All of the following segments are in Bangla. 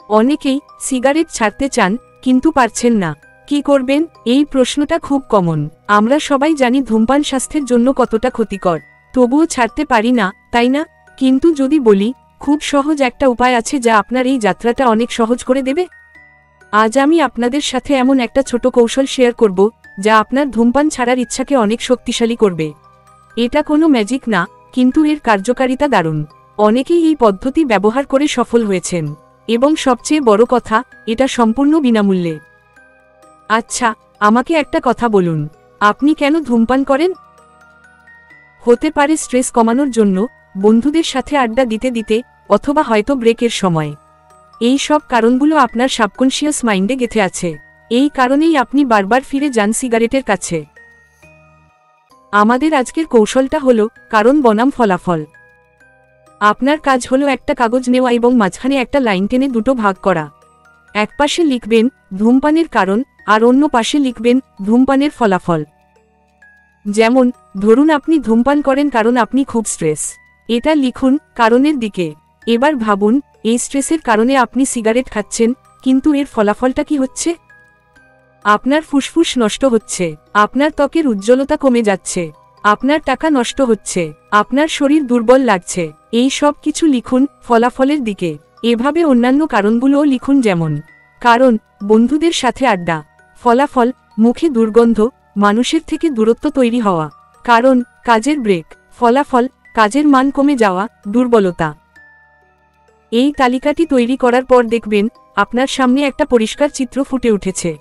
অনেকেই সিগারেট ছাড়তে চান কিন্তু পারছেন না। কি করবেন? এই প্রশ্নটা খুব কমন। আমরা সবাই জানি ধূমপান স্বাস্থ্যের জন্য কতটা ক্ষতিকর, তবুও ছাড়তে পারি না, তাই না? কিন্তু যদি বলি খুব সহজ একটা উপায় আছে যা আপনার এই যাত্রাটা অনেক সহজ করে দেবে। আজ আমি আপনাদের সাথে এমন একটা ছোট কৌশল শেয়ার করব যা আপনার ধূমপান ছাড়ার ইচ্ছাকে অনেক শক্তিশালী করবে। এটা কোনো ম্যাজিক না, কিন্তু এর কার্যকারিতা দারুণ। অনেকেই এই পদ্ধতি ব্যবহার করে সফল হয়েছেন, এবং সবচেয়ে বড় কথা, এটা সম্পূর্ণ বিনামূল্যে। আচ্ছা, আমাকে একটা কথা বলুন, আপনি কেন ধূমপান করেন? হতে পারে স্ট্রেস কমানোর জন্য, বন্ধুদের সাথে আড্ডা দিতে দিতে, অথবা হয়তো ব্রেকের সময়। এই সব কারণগুলো আপনার সাবকনশিয়াস মাইন্ডে গেঁথে আছে। এই কারণেই আপনি বারবার ফিরে যান সিগারেটের কাছে। আমাদের আজকের কৌশলটা হলো কারণ বনাম ফলাফল। আপনার কাজ হলো একটা কাগজ নেওয়া এবং মাঝখানে একটা লাইন টেনে দুটো ভাগ করা। এক পাশে লিখবেন ধূমপানের কারণ, আর অন্য পাশে লিখবেন ধূমপানের ফলাফল। যেমন ধরুন আপনি ধূমপান করেন কারণ আপনি খুব স্ট্রেস, এটা লিখুন কারণের দিকে। এবার ভাবুন, এই স্ট্রেসের কারণে আপনি সিগারেট খাচ্ছেন, কিন্তু এর ফলাফলটা কি হচ্ছে? আপনার ফুসফুস নষ্ট হচ্ছে, আপনার ত্বকের উজ্জ্বলতা কমে যাচ্ছে, আপনার টাকা নষ্ট হচ্ছে, আপনার শরীর দুর্বল লাগছে। এই সব কিছু লিখুন ফলাফলের দিকে। এভাবে অন্যান্য কারণগুলোও লিখুন, যেমন কারণ বন্ধুদের সাথে আড্ডা, ফলাফল মুখে দুর্গন্ধ, মানুষের থেকে দূরত্ব তৈরি হওয়া, কারণ কাজের ব্রেক, ফলাফল কাজের মান কমে যাওয়া, দুর্বলতা। এই তালিকাটি তৈরি করার পর দেখবেন আপনার সামনে একটা পরিষ্কার চিত্র ফুটে উঠেছে।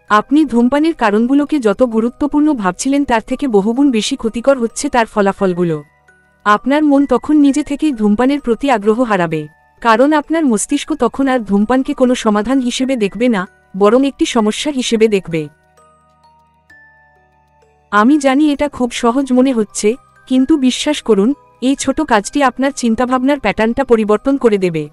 আপনি ধূমপানের কারণগুলোকে যত গুরুত্বপূর্ণ ভাবছিলেন তার থেকে বহুগুণ বেশি ক্ষতিকর হচ্ছে তার ফলাফলগুলো। আপনার মন তখন নিজে থেকেই ধূমপানের প্রতি আগ্রহ হারাবে, কারণ আপনার মস্তিষ্ক তখন আর ধূমপানকে কোনো সমাধান হিসেবে দেখবে না, বরং একটি সমস্যা হিসেবে দেখবে। আমি জানি এটা খুব সহজ মনে হচ্ছে, কিন্তু বিশ্বাস করুন, এই ছোট কাজটি আপনার চিন্তাভাবনার প্যাটার্নটা পরিবর্তন করে দেবে।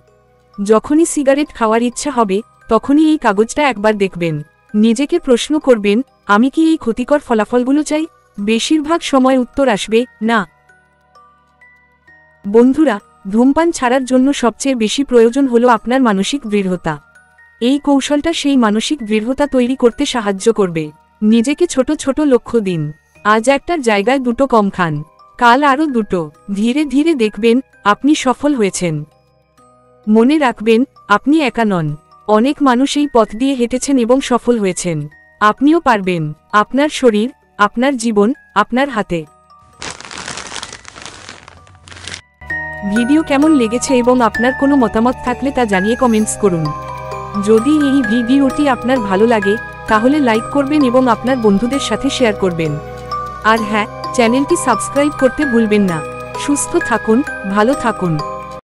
যখনই সিগারেট খাওয়ার ইচ্ছা হবে, তখনই এই কাগজটা একবার দেখবেন। নিজেকে প্রশ্ন করবেন, আমি কি এই ক্ষতিকর ফলাফলগুলো চাই? বেশিরভাগ সময় উত্তর আসবে না। বন্ধুরা, ধূমপান ছাড়ার জন্য সবচেয়ে বেশি প্রয়োজন হলো আপনার মানসিক দৃঢ়তা। এই কৌশলটা সেই মানসিক দৃঢ়তা তৈরি করতে সাহায্য করবে। নিজেকে ছোট ছোট লক্ষ্য দিন। আজ একটার জায়গায় দুটো কম খান, কাল আরও দুটো। ধীরে ধীরে দেখবেন আপনি সফল হয়েছেন। মনে রাখবেন, আপনি একা নন। অনেক মানুষ এই পথ দিয়ে হেঁটেছেন এবং সফল হয়েছেন। আপনিও পারবেন। আপনার শরীর, আপনার জীবন, আপনার হাতে। ভিডিও কেমন লেগেছে এবং আপনার কোনো মতামত থাকলে তা জানিয়ে কমেন্টস করুন। যদি এই ভিডিওটি আপনার ভালো লাগে, তাহলে লাইক করবেন এবং আপনার বন্ধুদের সাথে শেয়ার করবেন। আর হ্যাঁ, চ্যানেলটি সাবস্ক্রাইব করতে ভুলবেন না। সুস্থ থাকুন, ভালো থাকুন।